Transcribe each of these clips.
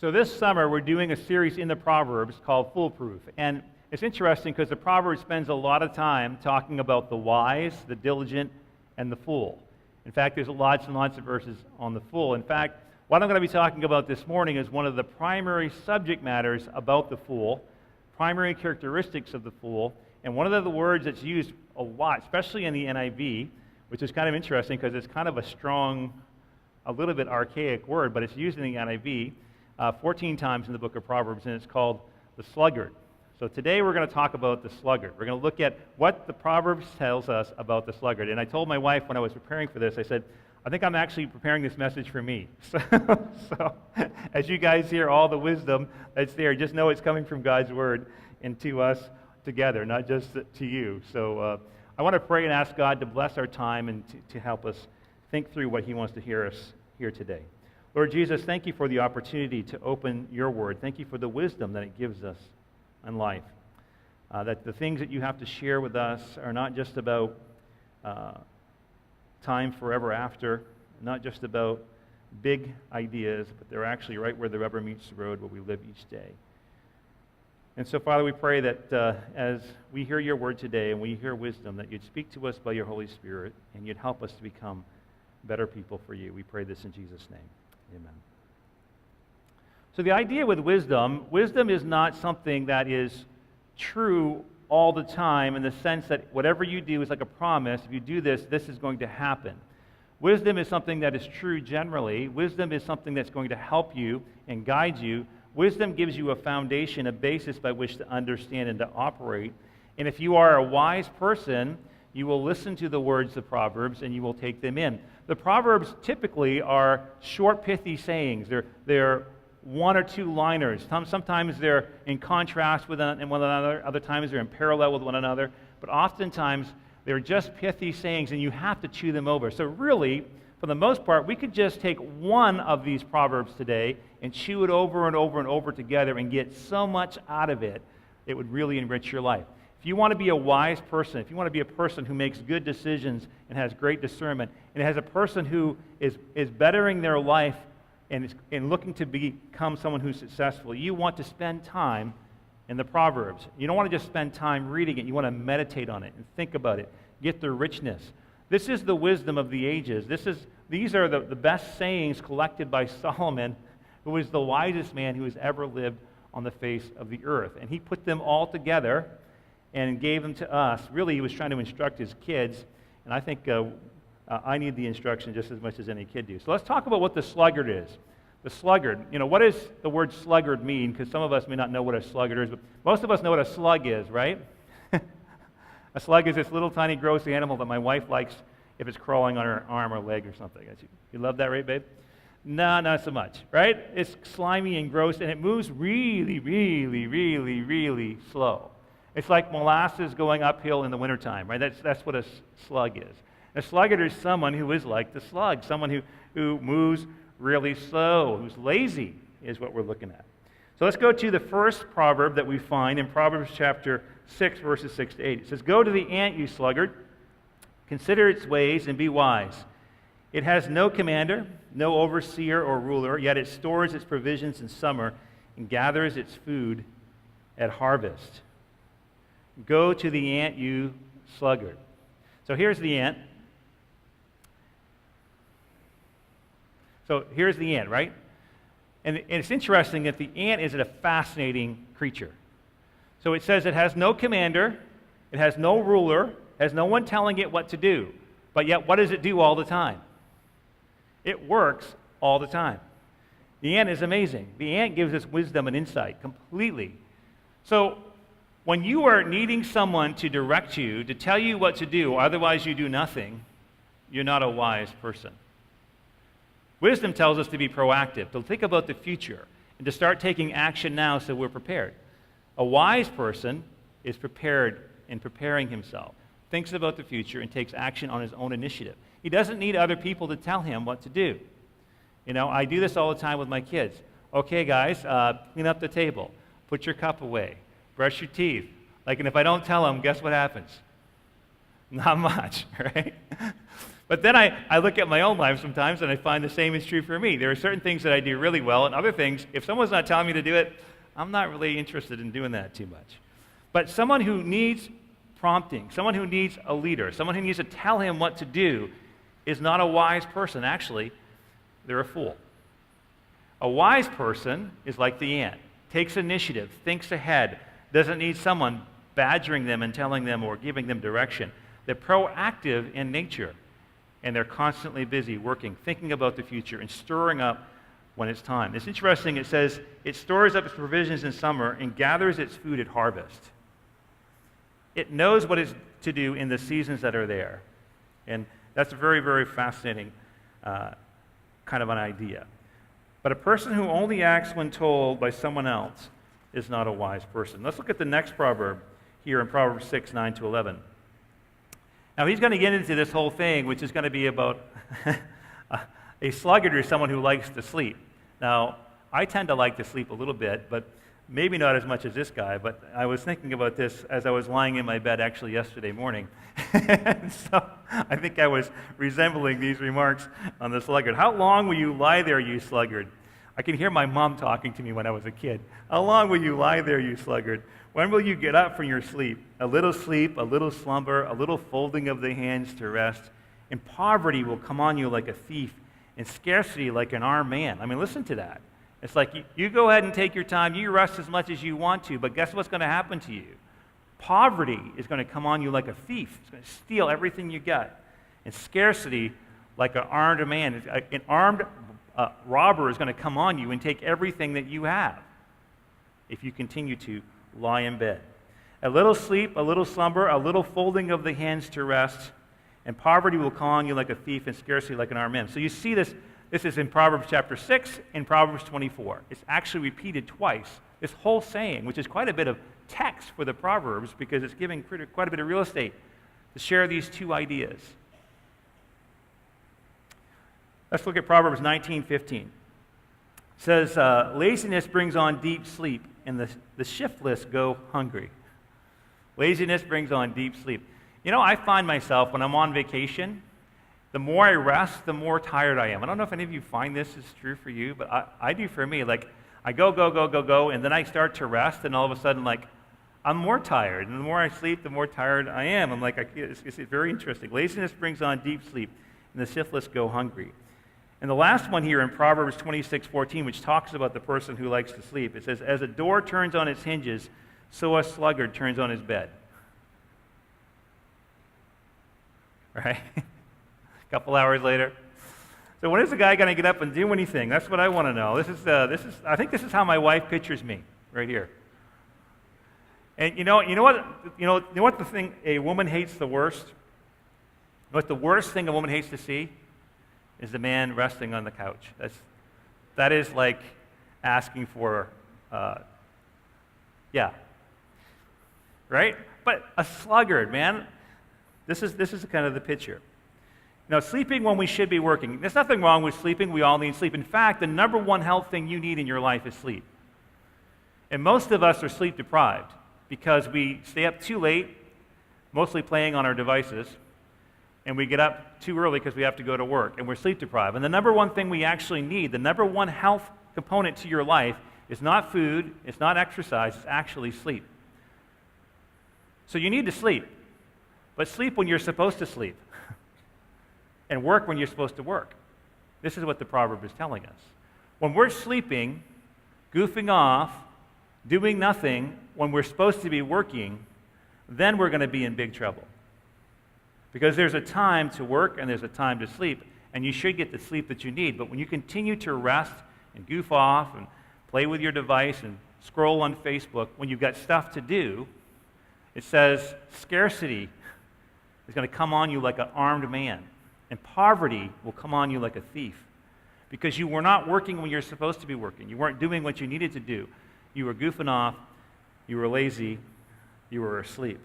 So this summer, we're doing a series in the Proverbs called Foolproof. And it's interesting because the Proverbs spends a lot of time talking about the wise, the diligent, and the fool. In fact, there's lots and lots of verses on the fool. In fact, what I'm going to be talking about this morning is one of the primary subject matters about the fool, primary characteristics of the fool, and one of the words that's used a lot, especially in the NIV, which is kind of interesting because it's kind of a strong, a little bit archaic word, but it's used in the NIV 14 times in the book of Proverbs, and it's called the sluggard. So today we're going to talk about the sluggard. We're going to look at what the Proverbs tells us about the sluggard. And I told my wife when I was preparing for this, I said, I think I'm actually preparing this message for me. So as you guys hear all the wisdom that's there, just know it's coming from God's word and to us together, not just to you. So I want to pray and ask God to bless our time and to help us think through what he wants to hear us here today. Lord Jesus, thank you for the opportunity to open your word. Thank you for the wisdom that it gives us in life. That the things that you have to share with us are not just about time forever after, not just about big ideas, but they're actually right where the rubber meets the road, where we live each day. And so, Father, we pray that as we hear your word today and we hear wisdom, that you'd speak to us by your Holy Spirit and you'd help us to become better people for you. We pray this in Jesus' name. Amen. So the idea with wisdom is not something that is true all the time in the sense that whatever you do is like a promise. If you do this, this is going to happen. Wisdom is something that is true generally. Wisdom is something that's going to help you and guide you. Wisdom gives you a foundation, a basis by which to understand and to operate. And if you are a wise person, you will listen to the words of Proverbs and you will take them in. The Proverbs typically are short, pithy sayings. They're one or two liners. Sometimes they're in contrast with one another. Other times they're in parallel with one another. But oftentimes they're just pithy sayings and you have to chew them over. So really, for the most part, we could just take one of these Proverbs today and chew it over and over and over together and get so much out of it, it would really enrich your life. If you want to be a wise person, if you want to be a person who makes good decisions and has great discernment, and has a person who is bettering their life and looking to become someone who's successful, you want to spend time in the Proverbs. You don't want to just spend time reading it. You want to meditate on it and think about it, get the richness. This is the wisdom of the ages. These are the best sayings collected by Solomon, who is the wisest man who has ever lived on the face of the earth. And he put them all together and gave them to us. Really, he was trying to instruct his kids, and I think I need the instruction just as much as any kid do. So let's talk about what the sluggard is. The sluggard, what does the word sluggard mean? Because some of us may not know what a sluggard is, but most of us know what a slug is, right? A slug is this little tiny gross animal that my wife likes if it's crawling on her arm or leg or something. You love that, right, babe? No, not so much, right? It's slimy and gross, and it moves really, really, really, really slow. It's like molasses going uphill in the wintertime, right? That's what a slug is. A sluggard is someone who is like the slug, someone who moves really slow, who's lazy, is what we're looking at. So let's go to the first proverb that we find in Proverbs chapter 6, verses 6 to 8. It says, "Go to the ant, you sluggard, consider its ways and be wise. It has no commander, no overseer or ruler, yet it stores its provisions in summer and gathers its food at harvest. Go to the ant, you sluggard." So here's the ant. Right? And it's interesting that the ant is a fascinating creature. So it says it has no commander, it has no ruler, has no one telling it what to do. But yet, what does it do all the time? It works all the time. The ant is amazing. The ant gives us wisdom and insight completely. So when you are needing someone to direct you, to tell you what to do, otherwise you do nothing, you're not a wise person. Wisdom tells us to be proactive, to think about the future, and to start taking action now so we're prepared. A wise person is prepared in preparing himself, thinks about the future, and takes action on his own initiative. He doesn't need other people to tell him what to do. I do this all the time with my kids. Okay, guys, clean up the table, put your cup away, brush your teeth. And if I don't tell them, guess what happens? Not much, right? But then I look at my own life sometimes, and I find the same is true for me. There are certain things that I do really well, and other things, if someone's not telling me to do it, I'm not really interested in doing that too much. But someone who needs prompting, someone who needs a leader, someone who needs to tell him what to do is not a wise person. Actually, they're a fool. A wise person is like the ant, takes initiative, thinks ahead, doesn't need someone badgering them and telling them or giving them direction. They're proactive in nature, and they're constantly busy working, thinking about the future, and stirring up when it's time. It's interesting, it says, it stores up its provisions in summer and gathers its food at harvest. It knows what it's to do in the seasons that are there. And that's a very, very fascinating kind of an idea. But a person who only acts when told by someone else is not a wise person. Let's look at the next proverb here in Proverbs 6, 9 to 11. Now, he's going to get into this whole thing, which is going to be about a sluggard or someone who likes to sleep. Now, I tend to like to sleep a little bit, but maybe not as much as this guy. But I was thinking about this as I was lying in my bed actually yesterday morning. And so I think I was resembling these remarks on the sluggard. How long will you lie there, you sluggard? I can hear my mom talking to me when I was a kid. How long will you lie there, you sluggard? When will you get up from your sleep, a little slumber, a little folding of the hands to rest, and poverty will come on you like a thief, and scarcity like an armed man. I mean, listen to that. It's like you go ahead and take your time, you rest as much as you want to, but guess what's going to happen to you? Poverty is going to come on you like a thief. It's going to steal everything you got. And scarcity like an armed man. An armed robber is going to come on you and take everything that you have if you continue to lie in bed. A little sleep, a little slumber, a little folding of the hands to rest, and poverty will come on you like a thief and scarcity like an armed man. So you see this. This is in Proverbs chapter 6 and Proverbs 24. It's actually repeated twice, this whole saying, which is quite a bit of text for the Proverbs because it's giving quite a bit of real estate to share these two ideas. Let's look at Proverbs 19:15. It says, laziness brings on deep sleep, and the shiftless go hungry. Laziness brings on deep sleep. You know, I find myself when I'm on vacation, the more I rest, the more tired I am. I don't know if any of you find this is true for you, but I do for me. Like, I go, and then I start to rest, and all of a sudden, like, I'm more tired. And the more I sleep, the more tired I am. I'm like, it's very interesting. Laziness brings on deep sleep, and the shiftless go hungry. And the last one here in Proverbs 26:14, which talks about the person who likes to sleep, it says, as a door turns on its hinges, so a sluggard turns on his bed. Right? A couple hours later. So when is the guy going to get up and do anything? That's what I want to know. I think this is how my wife pictures me, right here. And you know what the thing a woman hates the worst? What the worst thing a woman hates to see is the man resting on the couch. That is like asking for, right? But a sluggard, man. This is kind of the picture. Now, sleeping when we should be working. There's nothing wrong with sleeping. We all need sleep. In fact, the number one health thing you need in your life is sleep. And most of us are sleep deprived because we stay up too late, mostly playing on our devices, and we get up too early because we have to go to work, and we're sleep deprived. And the number one thing we actually need, the number one health component to your life, is not food, it's not exercise, it's actually sleep. So you need to sleep, but sleep when you're supposed to sleep, and work when you're supposed to work. This is what the proverb is telling us. When we're sleeping, goofing off, doing nothing, when we're supposed to be working, then we're going to be in big trouble. Because there's a time to work and there's a time to sleep, and you should get the sleep that you need. But when you continue to rest and goof off and play with your device and scroll on Facebook, when you've got stuff to do, it says scarcity is going to come on you like an armed man, and poverty will come on you like a thief. Because you were not working when you're supposed to be working. You weren't doing what you needed to do. You were goofing off, you were lazy, you were asleep.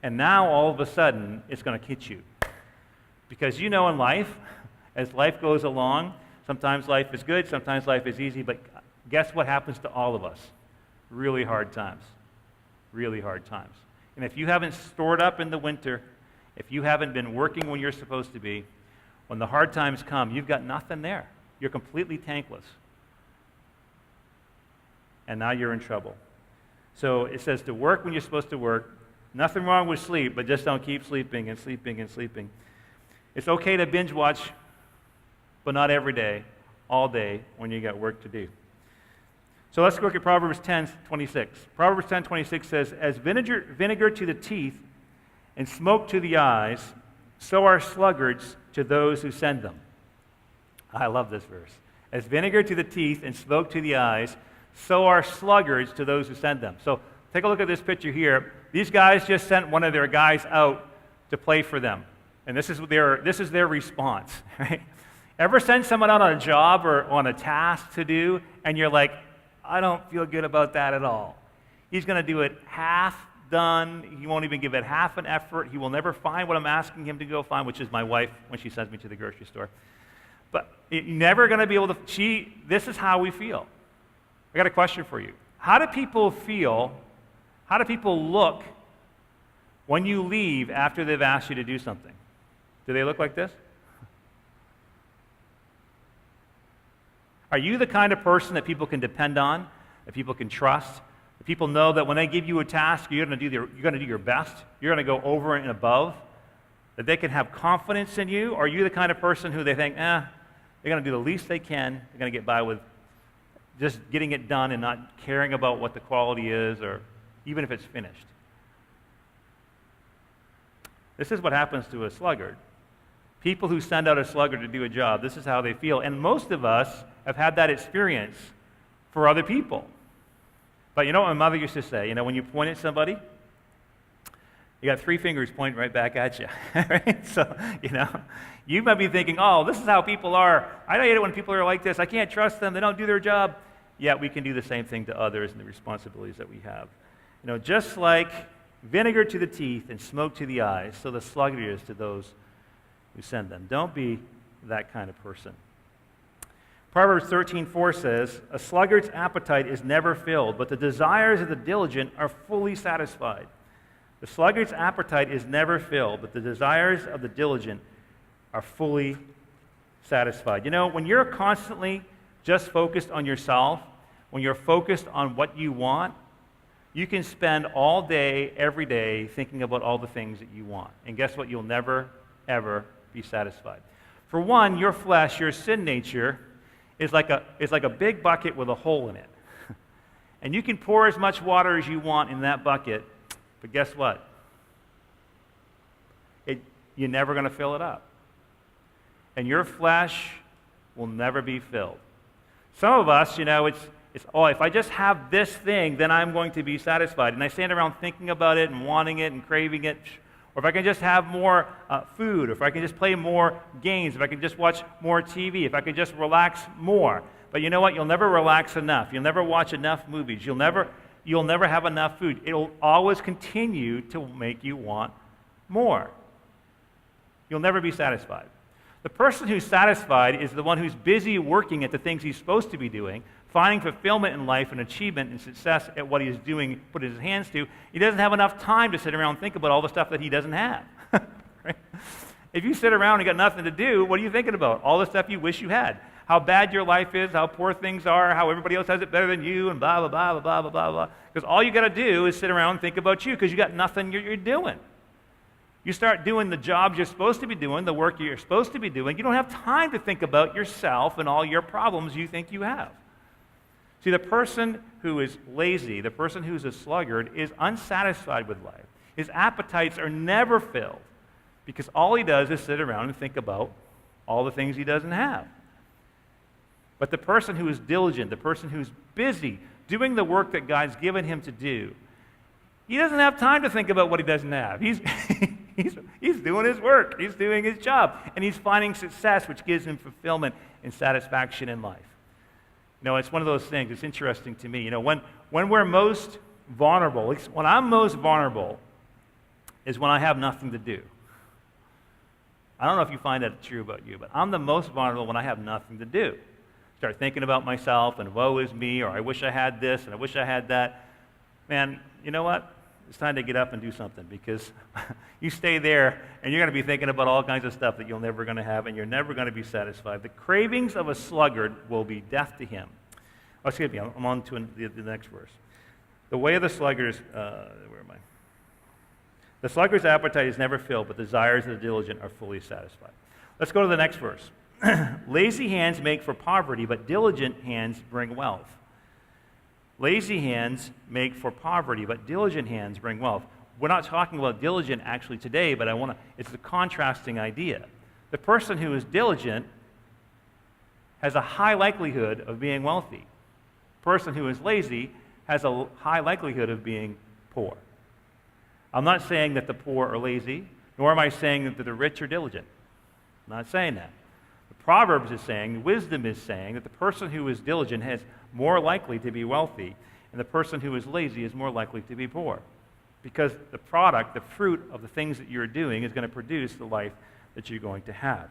And now, all of a sudden, it's going to hit you. Because you know in life, as life goes along, sometimes life is good, sometimes life is easy, but guess what happens to all of us? Really hard times. Really hard times. And if you haven't stored up in the winter, if you haven't been working when you're supposed to be, When the hard times come, you've got nothing there. You're completely tankless. And now you're in trouble. So it says to work when you're supposed to work. Nothing wrong with sleep, but just don't keep sleeping and sleeping and sleeping. It's okay to binge watch, but not every day, all day, when you got work to do. So let's look at Proverbs 10:26. Proverbs 10:26 says, "As vinegar to the teeth and smoke to the eyes, so are sluggards to those who send them." I love this verse. As vinegar to the teeth and smoke to the eyes, so are sluggards to those who send them. So take a look at this picture here. These guys just sent one of their guys out to play for them. And this is their response, right? Ever send someone out on a job or on a task to do, and you're like, I don't feel good about that at all. He's going to do it half done. He won't even give it half an effort. He will never find what I'm asking him to go find, which is my wife when she sends me to the grocery store. But you're never going to be able to, this is how we feel. I got a question for you. How do people feel, how do people look when you leave after they've asked you to do something? Do they look like this? Are you the kind of person that people can depend on, that people can trust, that people know that when they give you a task, you're going to do your best, you're going to go over and above, that they can have confidence in you? Or are you the kind of person who they think, they're going to do the least they can, they're going to get by with just getting it done and not caring about what the quality is or even if it's finished? This is what happens to a sluggard. People who send out a sluggard to do a job, this is how they feel. And most of us have had that experience for other people. But you know what my mother used to say? When you point at somebody, you got 3 fingers pointing right back at you. Right? So, you might be thinking, oh, this is how people are. I hate it when people are like this. I can't trust them. They don't do their job. Yet we can do the same thing to others and the responsibilities that we have. Just like vinegar to the teeth and smoke to the eyes, so the sluggard is to those who send them. Don't be that kind of person. Proverbs 13:4 says, "A sluggard's appetite is never filled, but the desires of the diligent are fully satisfied." The sluggard's appetite is never filled, but the desires of the diligent are fully satisfied. When you're constantly just focused on yourself, when you're focused on what you want, you can spend all day, every day, thinking about all the things that you want. And guess what? You'll never, ever be satisfied. For one, your flesh, your sin nature, is like a big bucket with a hole in it. And you can pour as much water as you want in that bucket, but guess what? You're never going to fill it up. And your flesh will never be filled. Some of us, it's if I just have this thing, then I'm going to be satisfied. And I stand around thinking about it and wanting it and craving it. Or if I can just have more food, or if I can just play more games, if I can just watch more TV, if I can just relax more. But you know what? You'll never relax enough. You'll never watch enough movies. You'll never have enough food. It'll always continue to make you want more. You'll never be satisfied. The person who's satisfied is the one who's busy working at the things he's supposed to be doing, finding fulfillment in life and achievement and success at what he's doing, put his hands to. He doesn't have enough time to sit around and think about all the stuff that he doesn't have. Right? If you sit around and got nothing to do, what are you thinking about? All the stuff you wish you had. How bad your life is, how poor things are, how everybody else has it better than you, and blah, blah, blah, blah, blah, blah, blah. Because all you got to do is sit around and think about you because you got nothing you're doing. You start doing the jobs you're supposed to be doing, the work you're supposed to be doing. You don't have time to think about yourself and all your problems you think you have. See, the person who is lazy, the person who's a sluggard, is unsatisfied with life. His appetites are never filled because all he does is sit around and think about all the things he doesn't have. But the person who is diligent, the person who's busy doing the work that God's given him to do, he doesn't have time to think about what he doesn't have. He's doing his work. He's doing his job. And he's finding success, which gives him fulfillment and satisfaction in life. It's one of those things. It's interesting to me. When we're most vulnerable, at least when I'm most vulnerable, is when I have nothing to do. I don't know if you find that true about you, but I'm the most vulnerable when I have nothing to do. Start thinking about myself and woe is me, or I wish I had this and I wish I had that. Man, you know what? it's time to get up and do something, because you stay there and you're going to be thinking about all kinds of stuff that you're never going to have, and you're never going to be satisfied. The cravings of a sluggard will be death to him. Oh, excuse me, I'm on to the next verse. The way of the sluggard is, where am I? The sluggard's appetite is never filled, but the desires of the diligent are fully satisfied. Let's go to the next verse. Lazy hands make for poverty, but diligent hands bring wealth. Lazy hands make for poverty, but diligent hands bring wealth. We're not talking about diligent actually today, but it's a contrasting idea. The person who is diligent has a high likelihood of being wealthy. The person who is lazy has a high likelihood of being poor. I'm not saying that the poor are lazy, nor am I saying that the rich are diligent. I'm not saying that. The Proverbs is saying, wisdom is saying, that the person who is diligent is more likely to be wealthy, and the person who is lazy is more likely to be poor. Because the product, the fruit of the things that you're doing is going to produce the life that you're going to have.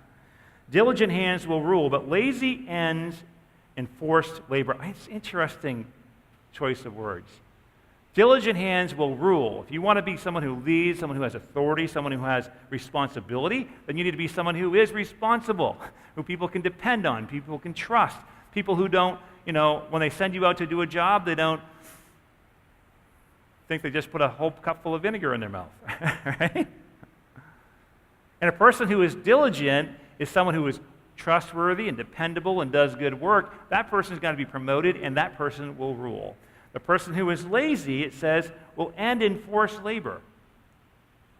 Diligent hands will rule, but lazy ends in forced labor. It's an interesting choice of words. Diligent hands will rule. If you want to be someone who leads, someone who has authority, someone who has responsibility, then you need to be someone who is responsible, who people can depend on, people can trust, people who don't, when they send you out to do a job, they don't think they just put a whole cup full of vinegar in their mouth, right? And a person who is diligent is someone who is trustworthy and dependable and does good work. That person is going to be promoted, and that person will rule. The person who is lazy, it says, will end in forced labor.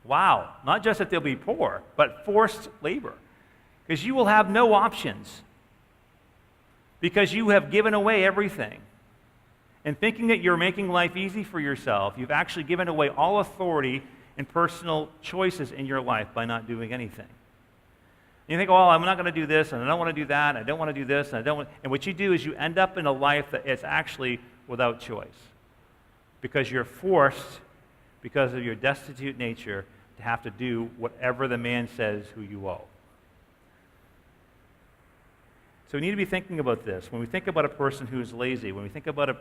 Wow. Not just that they'll be poor, but forced labor. Because you will have no options. Because you have given away everything. And thinking that you're making life easy for yourself, you've actually given away all authority and personal choices in your life by not doing anything. And you think, well, I'm not going to do this, and I don't want to do that, and I don't want to do this, and I don't want... And what you do is you end up in a life that is actually without choice, because you're forced, because of your destitute nature, to have to do whatever the man says who you owe. So we need to be thinking about this. When we think about a person who is lazy, when we think about a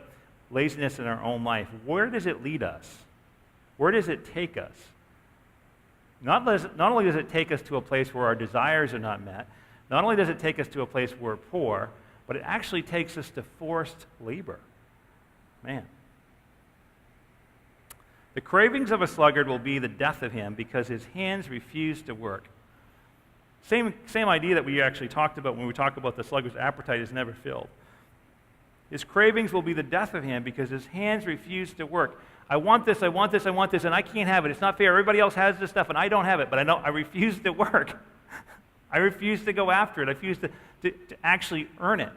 laziness in our own life, where does it lead us? Where does it take us? Not only does it take us to a place where our desires are not met, not only does it take us to a place where we're poor, but it actually takes us to forced labor. Man. The cravings of a sluggard will be the death of him, because his hands refuse to work. Same idea that we actually talked about when we talk about the sluggard's appetite is never filled. His cravings will be the death of him, because his hands refuse to work. I want this, I want this, I want this, and I can't have it. It's not fair. Everybody else has this stuff, and I don't have it, but I refuse to work. I refuse to go after it. I refuse to actually earn it.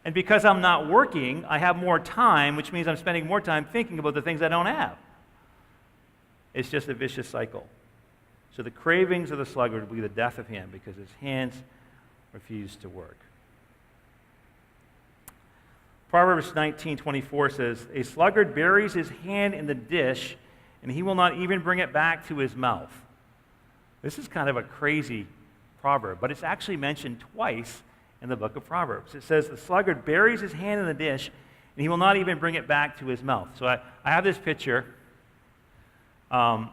And because I'm not working, I have more time, which means I'm spending more time thinking about the things I don't have. It's just a vicious cycle. So the cravings of the sluggard will be the death of him, because his hands refuse to work. Proverbs 19:24 says, "A sluggard buries his hand in the dish, and he will not even bring it back to his mouth." This is kind of a crazy proverb, but it's actually mentioned twice in the book of Proverbs. It says, the sluggard buries his hand in the dish, and he will not even bring it back to his mouth. So I have this picture. I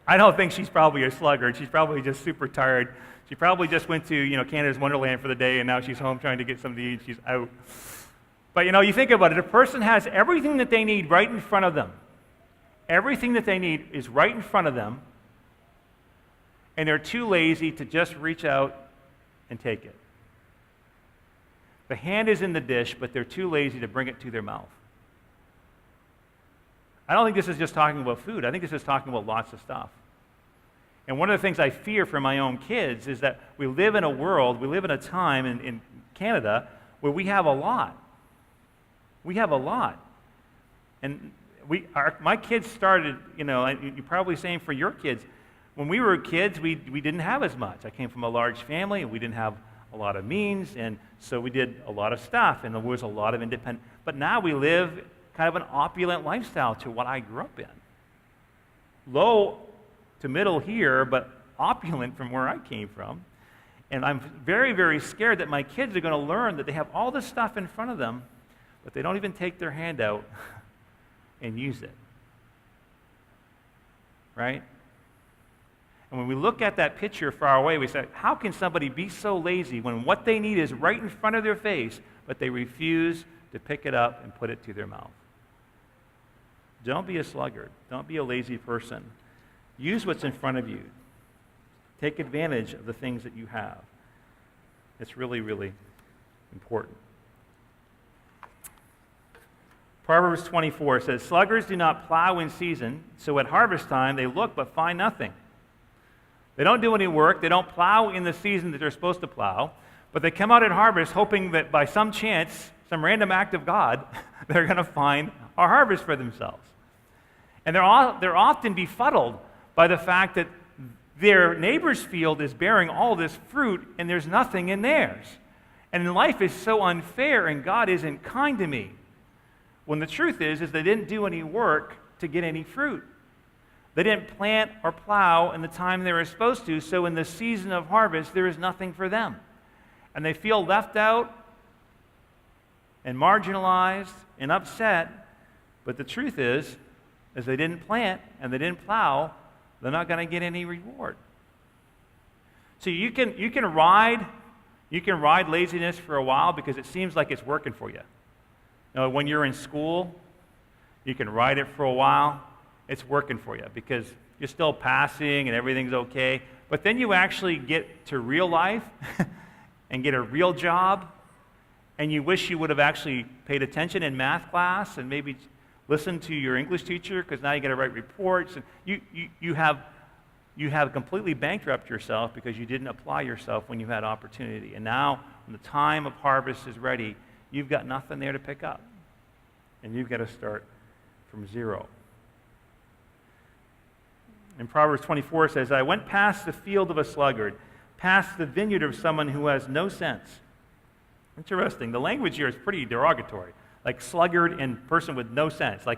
don't think she's probably a sluggard. She's probably just super tired. She probably just went to, Canada's Wonderland for the day, and now she's home trying to get something to eat. She's out. But, you think about it. A person has everything that they need right in front of them. Everything that they need is right in front of them, and they're too lazy to just reach out and take it. The hand is in the dish, but they're too lazy to bring it to their mouth. I don't think this is just talking about food. I think this is talking about lots of stuff. And one of the things I fear for my own kids is that we live in a world, we live in a time in Canada where we have a lot. We have a lot. And my kids started, you're probably saying for your kids, when we were kids, we didn't have as much. I came from a large family, and we didn't have a lot of means, and so we did a lot of stuff, and there was a lot of independent. But now we live kind of an opulent lifestyle to what I grew up in. Low to middle here, but opulent from where I came from. And I'm very, very scared that my kids are going to learn that they have all this stuff in front of them, but they don't even take their hand out and use it. Right? And when we look at that picture far away, we say, how can somebody be so lazy when what they need is right in front of their face, but they refuse to pick it up and put it to their mouth? Don't be a sluggard. Don't be a lazy person. Use what's in front of you. Take advantage of the things that you have. It's really, really important. Proverbs 24 says, sluggards do not plow in season, so at harvest time they look but find nothing. They don't do any work. They don't plow in the season that they're supposed to plow, but they come out at harvest hoping that by some chance, some random act of God, they're going to find a harvest for themselves. And they're often befuddled by the fact that their neighbor's field is bearing all this fruit and there's nothing in theirs. And life is so unfair and God isn't kind to me. When the truth is they didn't do any work to get any fruit. They didn't plant or plow in the time they were supposed to, so in the season of harvest, there is nothing for them. And they feel left out and marginalized and upset, but the truth is they didn't plant and they didn't plow, they're not going to get any reward. So you can ride laziness for a while because it seems like it's working for you. You know, when you're in school, you can ride it for a while. It's working for you because you're still passing and everything's okay. But then you actually get to real life and get a real job, and you wish you would have actually paid attention in math class and maybe listened to your English teacher because now you got to write reports. And you have completely bankrupted yourself because you didn't apply yourself when you had opportunity. And now, when the time of harvest is ready, you've got nothing there to pick up. And you've got to start from zero. And Proverbs 24 says, I went past the field of a sluggard, past the vineyard of someone who has no sense. Interesting. The language here is pretty derogatory. Like sluggard and person with no sense. I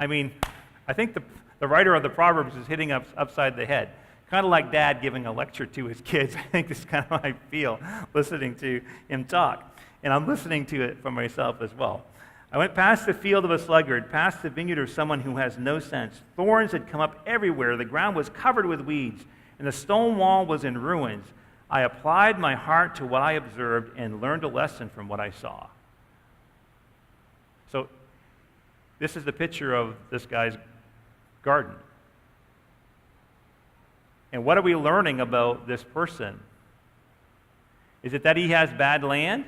think the writer of the Proverbs is hitting us upside the head. Kind of like Dad giving a lecture to his kids. I think this is kind of how I feel listening to him talk. And I'm listening to it for myself as well. I went past the field of a sluggard, past the vineyard of someone who has no sense. Thorns had come up everywhere. The ground was covered with weeds, and the stone wall was in ruins. I applied my heart to what I observed and learned a lesson from what I saw. So this is the picture of this guy's garden. And what are we learning about this person? Is it that he has bad land?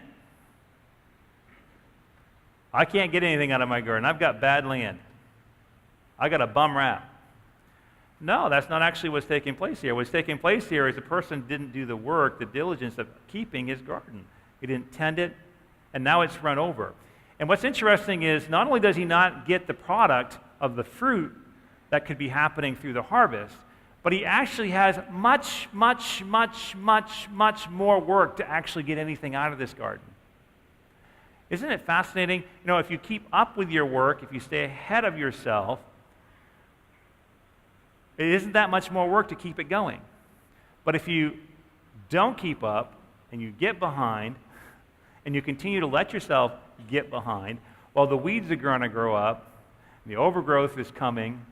I can't get anything out of my garden. I've got bad land. I got a bum rap. No, that's not actually what's taking place here. What's taking place here is the person didn't do the work, the diligence of keeping his garden. He didn't tend it, and now it's run over. And what's interesting is not only does he not get the product of the fruit that could be happening through the harvest, but he actually has much, much, much, much, much more work to actually get anything out of this garden. Isn't it fascinating? You know, if you keep up with your work, if you stay ahead of yourself, it isn't that much more work to keep it going. But if you don't keep up and you get behind and you continue to let yourself get behind, well, the weeds are going to grow up, and the overgrowth is coming,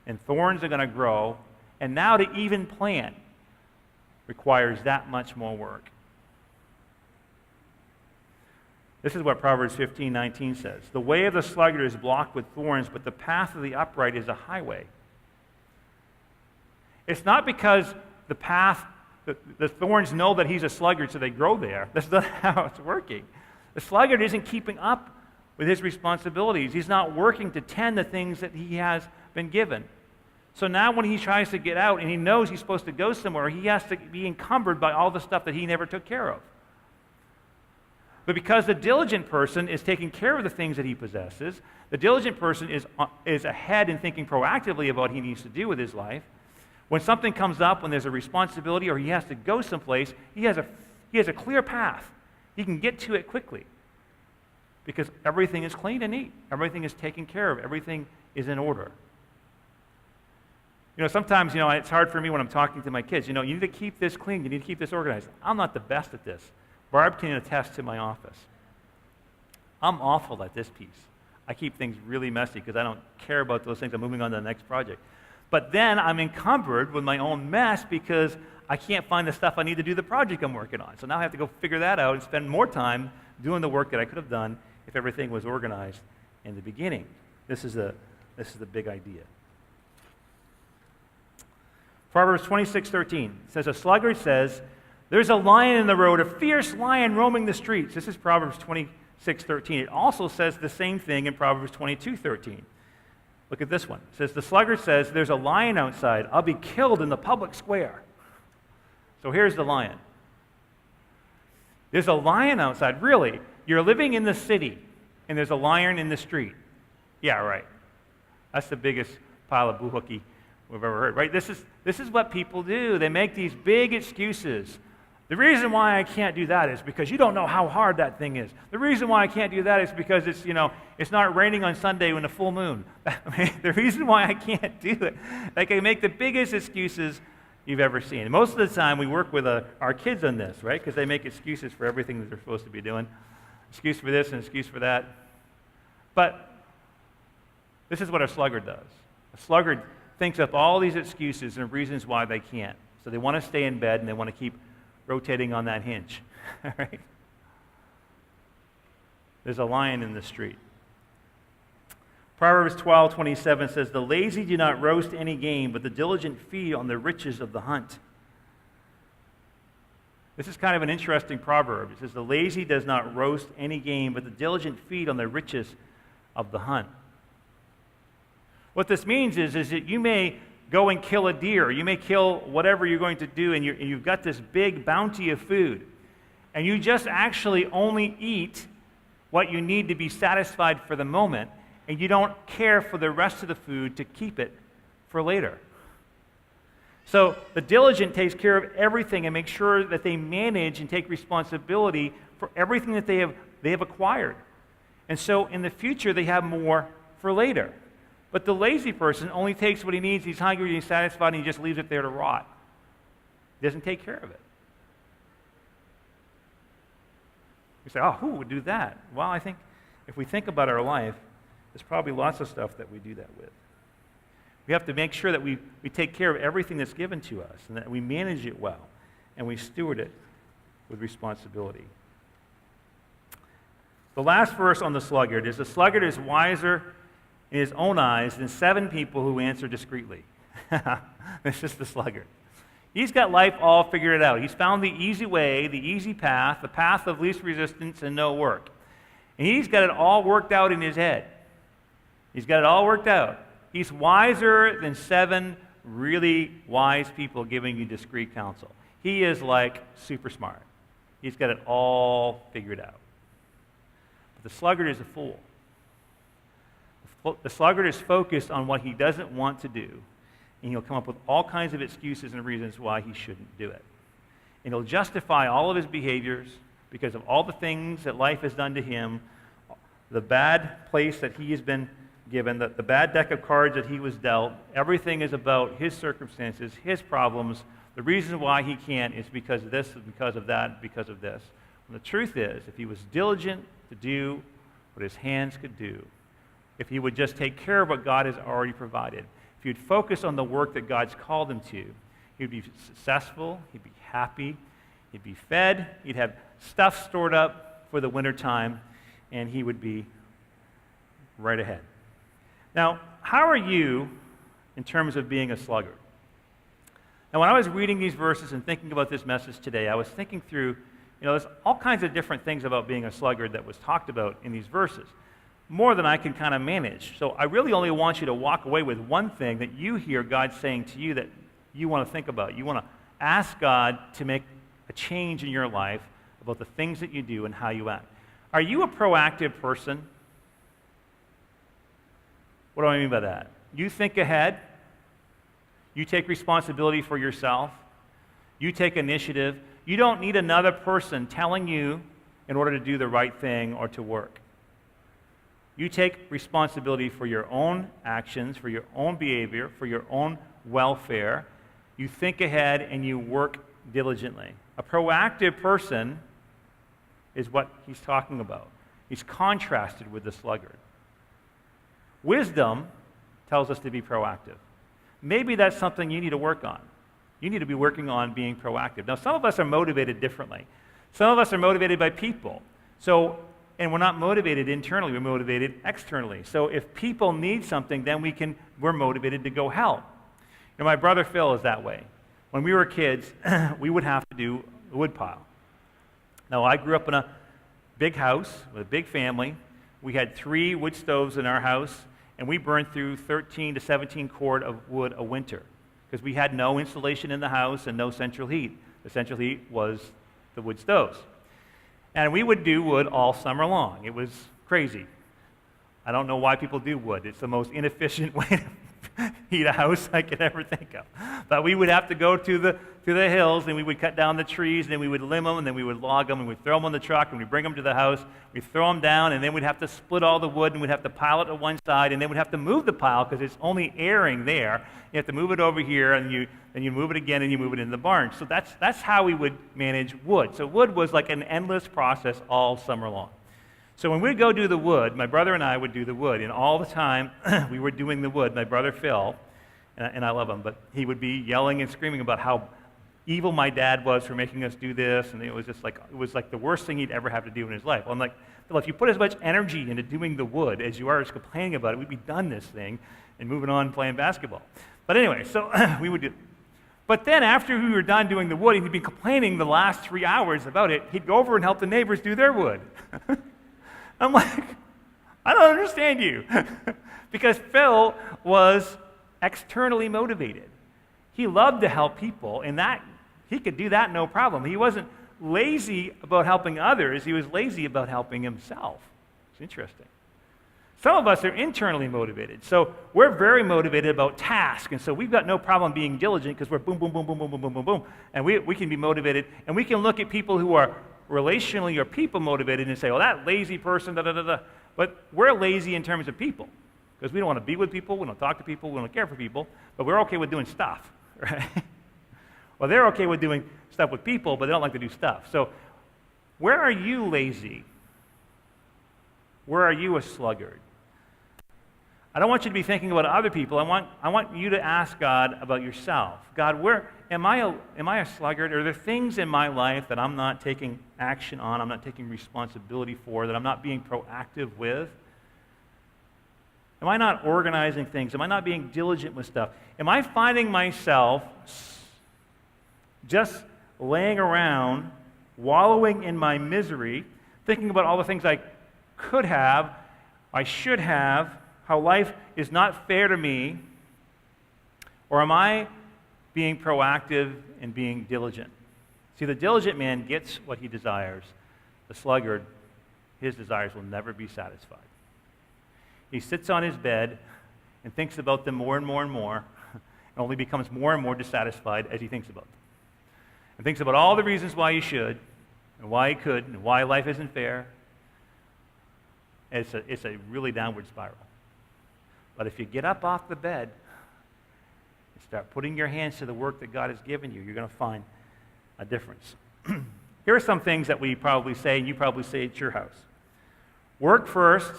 and thorns are going to grow, and now to even plant requires that much more work. This is what Proverbs 15:19 says. The way of the sluggard is blocked with thorns, but the path of the upright is a highway. It's not because the thorns know that he's a sluggard, so they grow there. That's not how it's working. The sluggard isn't keeping up with his responsibilities. He's not working to tend the things that he has been given. So now when he tries to get out and he knows he's supposed to go somewhere, he has to be encumbered by all the stuff that he never took care of. But because the diligent person is taking care of the things that he possesses, the diligent person is ahead and thinking proactively about what he needs to do with his life. When something comes up, when there's a responsibility or he has to go someplace, he has a clear path. He can get to it quickly because everything is clean and neat. Everything is taken care of. Everything is in order. You know, sometimes, it's hard for me when I'm talking to my kids. You need to keep this clean. You need to keep this organized. I'm not the best at this. Barb can attest to my office. I'm awful at this piece. I keep things really messy because I don't care about those things. I'm moving on to the next project. But then I'm encumbered with my own mess because I can't find the stuff I need to do the project I'm working on. So now I have to go figure that out and spend more time doing the work that I could have done if everything was organized in the beginning. This is the big idea. Proverbs 26:13 says, a sluggard says, there's a lion in the road, a fierce lion roaming the streets. This is Proverbs 26:13. It also says the same thing in Proverbs 22:13. Look at this one. It says, the sluggard says, there's a lion outside. I'll be killed in the public square. So here's the lion. There's a lion outside. Really? You're living in the city, and there's a lion in the street. Yeah, right. That's the biggest pile of boo-hooky we've ever heard, right? This is what people do. They make these big excuses. The reason why I can't do that is because you don't know how hard that thing is. The reason why I can't do that is because it's not raining on Sunday when a full moon. The reason why I can't do it. Like, they make the biggest excuses you've ever seen. And most of the time we work with our kids on this, right? Because they make excuses for everything that they're supposed to be doing. Excuse for this and excuse for that. But this is what a sluggard does. A sluggard thinks up all these excuses and reasons why they can't. So they want to stay in bed and they want to keep rotating on that hinge. Right? There's a lion in the street. Proverbs 12:27 says, the lazy do not roast any game, but the diligent feed on the riches of the hunt. This is kind of an interesting proverb. It says, the lazy does not roast any game, but the diligent feed on the riches of the hunt. What this means is that you may go and kill a deer. You may kill whatever you're going to do, and you've got this big bounty of food. And you just actually only eat what you need to be satisfied for the moment, and you don't care for the rest of the food to keep it for later. So the diligent takes care of everything and makes sure that they manage and take responsibility for everything that they have acquired. And so in the future, they have more for later. But the lazy person only takes what he needs, he's hungry, he's satisfied, and he just leaves it there to rot. He doesn't take care of it. You say, oh, who would do that? Well, I think if we think about our life, there's probably lots of stuff that we do that with. We have to make sure that we take care of everything that's given to us and that we manage it well and we steward it with responsibility. The last verse on the sluggard is, the sluggard is wiser in his own eyes than 7 people who answer discreetly. It's just the sluggard. He's got life all figured out. He's found the easy way, the easy path, the path of least resistance and no work. And he's got it all worked out in his head. He's got it all worked out. He's wiser than 7 really wise people giving you discreet counsel. He is like super smart. He's got it all figured out. But the sluggard is a fool. The sluggard is focused on what he doesn't want to do, and he'll come up with all kinds of excuses and reasons why he shouldn't do it. And he'll justify all of his behaviors because of all the things that life has done to him, the bad place that he has been given, the bad deck of cards that he was dealt. Everything is about his circumstances, his problems. The reason why he can't is because of this, because of that, because of this. And the truth is, if he was diligent to do what his hands could do, if he would just take care of what God has already provided, if he'd focus on the work that God's called him to, he'd be successful, he'd be happy, he'd be fed, he'd have stuff stored up for the winter time, and he would be right ahead. Now, how are you in terms of being a sluggard? Now, when I was reading these verses and thinking about this message today, I was thinking through, there's all kinds of different things about being a sluggard that was talked about in these verses, more than I can kind of manage. So I really only want you to walk away with one thing that you hear God saying to you that you want to think about. You want to ask God to make a change in your life about the things that you do and how you act. Are you a proactive person? What do I mean by that? You think ahead. You take responsibility for yourself. You take initiative. You don't need another person telling you in order to do the right thing or to work. You take responsibility for your own actions, for your own behavior, for your own welfare. You think ahead and you work diligently. A proactive person is what he's talking about. He's contrasted with the sluggard. Wisdom tells us to be proactive. Maybe that's something you need to work on. You need to be working on being proactive. Now, some of us are motivated differently. Some of us are motivated by people. And we're not motivated internally, we're motivated externally. So if people need something, then we're motivated to go help. My brother Phil is that way. When we were kids, we would have to do a wood pile. Now, I grew up in a big house with a big family. We had 3 wood stoves in our house, and we burned through 13 to 17 cord of wood a winter because we had no insulation in the house and no central heat. The central heat was the wood stoves. And we would do wood all summer long. It was crazy. I don't know why people do wood. It's the most inefficient way to heat a house I could ever think of. But we would have to go to the hills, and we would cut down the trees, and then we would limb them, and then we would log them, and we'd throw them on the truck, and we'd bring them to the house. We'd throw them down, and then we'd have to split all the wood, and we'd have to pile it to one side, and then we'd have to move the pile because it's only airing there. You have to move it over here, and you move it again, and you move it in the barn. So that's how we would manage wood. So wood was like an endless process all summer long. So when we'd go do the wood, my brother and I would do the wood, and all the time we were doing the wood, my brother Phil, and I love him, but he would be yelling and screaming about how evil my dad was for making us do this, and it was like the worst thing he'd ever have to do in his life. Well, I'm like, Phil, if you put as much energy into doing the wood as you are just complaining about it, we'd be done this thing and moving on playing basketball. But anyway, so we would do. But then after we were done doing the wood, he'd be complaining the last 3 hours about it. He'd go over and help the neighbors do their wood. I'm like, I don't understand you. Because Phil was externally motivated. He loved to help people, and that he could do that no problem. He wasn't lazy about helping others. He was lazy about helping himself. It's interesting. Some of us are internally motivated. So we're very motivated about tasks, and so we've got no problem being diligent because we're boom, boom, boom, boom, boom, boom, boom, boom, boom. And we can be motivated, and we can look at people who are relationally or people motivated and say, well, that lazy person, da-da-da-da. But we're lazy in terms of people because we don't want to be with people, we don't talk to people, we don't care for people, but we're okay with doing stuff, right? Well, they're okay with doing stuff with people, but they don't like to do stuff. So where are you lazy? Where are you a sluggard? I don't want you to be thinking about other people. I want you to ask God about yourself. God, where am I a sluggard? Are there things in my life that I'm not taking action on, I'm not taking responsibility for, that I'm not being proactive with? Am I not organizing things? Am I not being diligent with stuff? Am I finding myself just laying around, wallowing in my misery, thinking about all the things I could have, I should have, how life is not fair to me? Or am I being proactive and being diligent? See, the diligent man gets what he desires. The sluggard, his desires will never be satisfied. He sits on his bed and thinks about them more and more and more, and only becomes more and more dissatisfied as he thinks about them. And thinks about all the reasons why he should, and why he could, and why life isn't fair. It's a really downward spiral. But if you get up off the bed and start putting your hands to the work that God has given you, you're going to find a difference. Here are some things that we probably say, and you probably say at your house. Work first,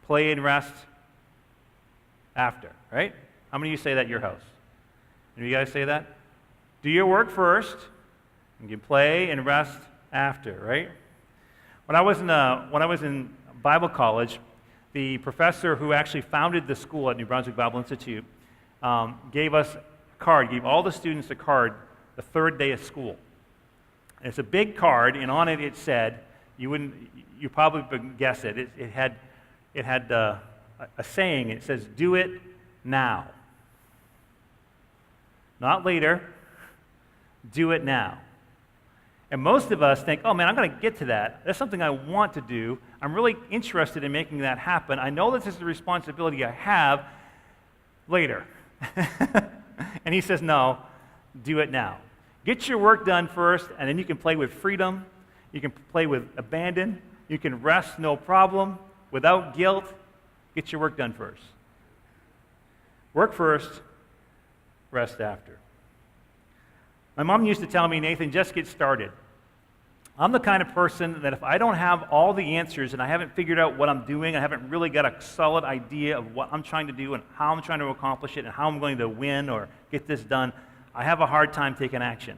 play and rest after, right? How many of you say that at your house? Any of you guys say that? Do your work first, and you play and rest after, right? When I was in Bible college, the professor who actually founded the school at New Brunswick Bible Institute gave us a card, gave all the students a card the third day of school. And it's a big card, and on it said, you probably would guess it. It had a saying. It says, "Do it now." Not later. Do it now. And most of us think, oh man, I'm going to get to that. That's something I want to do. I'm really interested in making that happen. I know this is a responsibility I have later. And he says, no, do it now. Get your work done first, and then you can play with freedom. You can play with abandon. You can rest no problem, without guilt. Get your work done first. Work first, rest after. My mom used to tell me, Nathan, just get started. I'm the kind of person that if I don't have all the answers and I haven't figured out what I'm doing, I haven't really got a solid idea of what I'm trying to do and how I'm trying to accomplish it and how I'm going to win or get this done, I have a hard time taking action.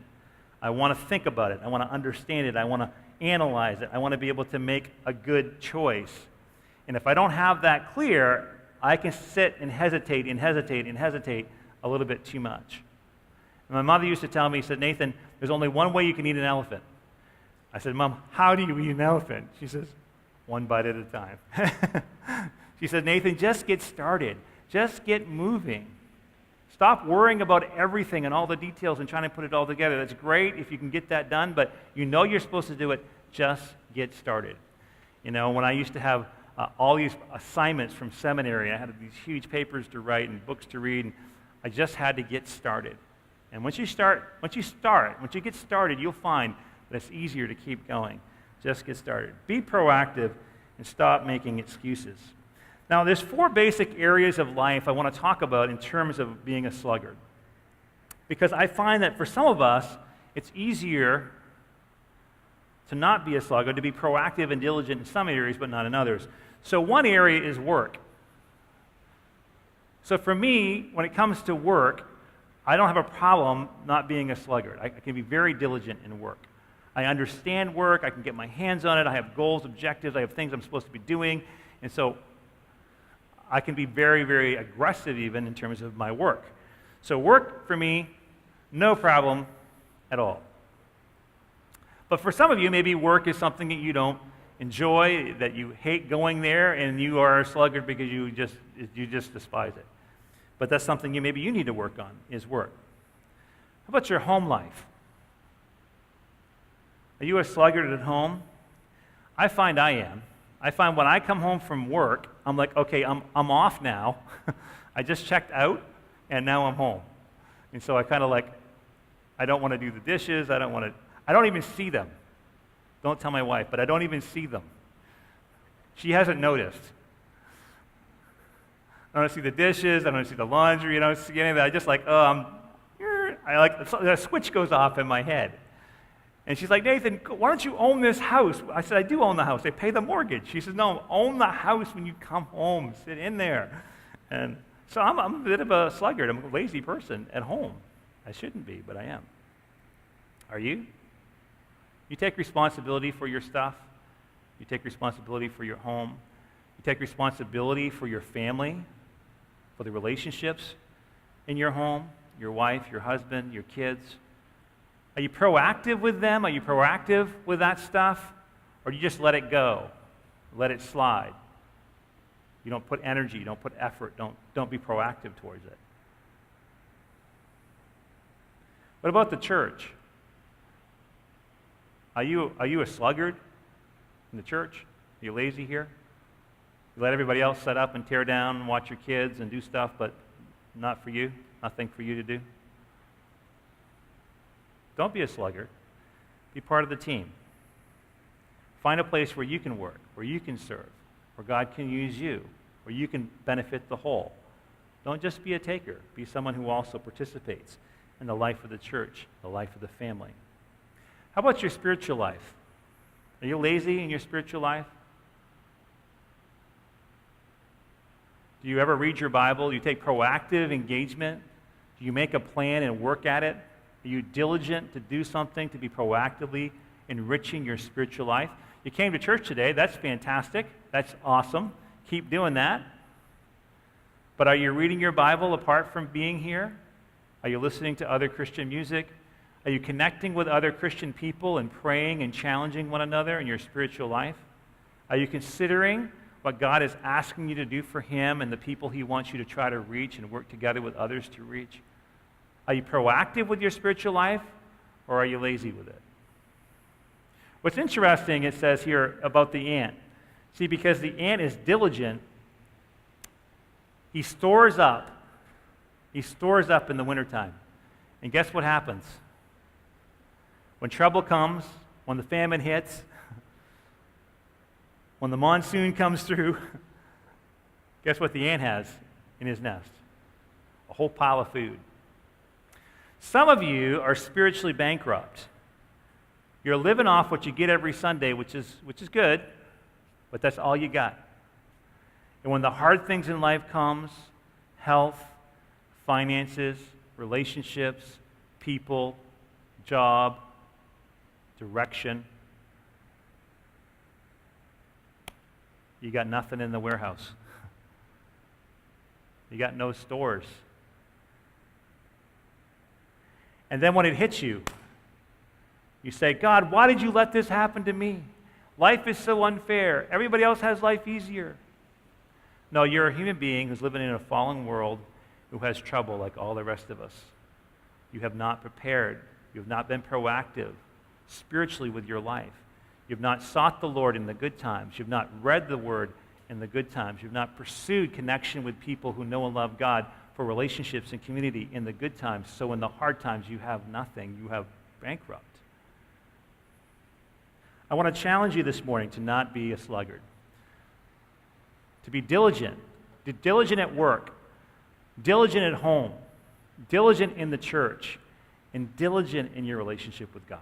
I want to think about it. I want to understand it. I want to analyze it. I want to be able to make a good choice. And if I don't have that clear, I can sit and hesitate and hesitate and hesitate a little bit too much. And my mother used to tell me, she said, Nathan, there's only one way you can eat an elephant. I said, Mom, how do you eat an elephant? She says, one bite at a time. She said, Nathan, just get started. Just get moving. Stop worrying about everything and all the details and trying to put it all together. That's great if you can get that done, but you know you're supposed to do it. Just get started. You know, when I used to have all these assignments from seminary, I had these huge papers to write and books to read, and I just had to get started. And once you get started, you'll find that it's easier to keep going. Just get started. Be proactive and stop making excuses. Now, there's 4 basic areas of life I want to talk about in terms of being a sluggard. Because I find that for some of us, it's easier to not be a sluggard, to be proactive and diligent in some areas, but not in others. So one area is work. So for me, when it comes to work, I don't have a problem not being a sluggard. I can be very diligent in work. I understand work. I can get my hands on it. I have goals, objectives. I have things I'm supposed to be doing. And so I can be very, very aggressive even in terms of my work. So work for me, no problem at all. But for some of you, maybe work is something that you don't enjoy, that you hate going there, and you are a sluggard because you just despise it. But that's something maybe you need to work on, is work. How about your home life? Are you a sluggard at home? I find I am. I find when I come home from work, I'm like, okay, I'm off now. I just checked out, and now I'm home. And so I kind of like, I don't want to do the dishes. I don't even see them. Don't tell my wife, but I don't even see them. She hasn't noticed. I don't see the dishes. I don't see the laundry. I don't see any of that. I just like, a switch goes off in my head. And she's like, Nathan, why don't you own this house? I said, I do own the house. I pay the mortgage. She says, no, own the house when you come home. Sit in there. And so I'm a bit of a sluggard. I'm a lazy person at home. I shouldn't be, but I am. Are you? You take responsibility for your stuff. You take responsibility for your home. You take responsibility for your family, for the relationships in your home, your wife, your husband, your kids. Are you proactive with them? Are you proactive with that stuff? Or do you just let it go? Let it slide? You don't put energy, you don't put effort, don't be proactive towards it. What about the church? Are you a sluggard in the church? Are you lazy here? You let everybody else set up and tear down and watch your kids and do stuff, but not for you? Nothing for you to do? Don't be a sluggard. Be part of the team. Find a place where you can work, where you can serve, where God can use you, where you can benefit the whole. Don't just be a taker. Be someone who also participates in the life of the church, the life of the family. How about your spiritual life? Are you lazy in your spiritual life? Do you ever read your Bible? Do you take proactive engagement? Do you make a plan and work at it? Are you diligent to do something to be proactively enriching your spiritual life? You came to church today. That's fantastic. That's awesome. Keep doing that. But are you reading your Bible apart from being here? Are you listening to other Christian music? Are you connecting with other Christian people and praying and challenging one another in your spiritual life? Are you considering what God is asking you to do for Him and the people He wants you to try to reach and work together with others to reach? Are you proactive with your spiritual life, or are you lazy with it? What's interesting, it says here about the ant. See, because the ant is diligent, he stores up. He stores up in the wintertime. And guess what happens? When trouble comes, when the famine hits, when the monsoon comes through, guess what the ant has in his nest? A whole pile of food. Some of you are spiritually bankrupt You're living off what you get every Sunday, which is good, but that's all you got. And when the hard things in life comes, health, finances, relationships, people, job, direction, you got nothing in the warehouse. You got no stores. And then when it hits you, you say, God, why did you let this happen to me? Life is so unfair. Everybody else has life easier. No, you're a human being who's living in a fallen world who has trouble like all the rest of us. You have not prepared. You have not been proactive spiritually with your life. You have not sought the Lord in the good times. You have not read the Word in the good times. You have not pursued connection with people who know and love God for relationships and community in the good times. So in the hard times, you have nothing. You have bankrupt. I want to challenge you this morning to not be a sluggard. To be diligent. Diligent at work. Diligent at home. Diligent in the church. And diligent in your relationship with God.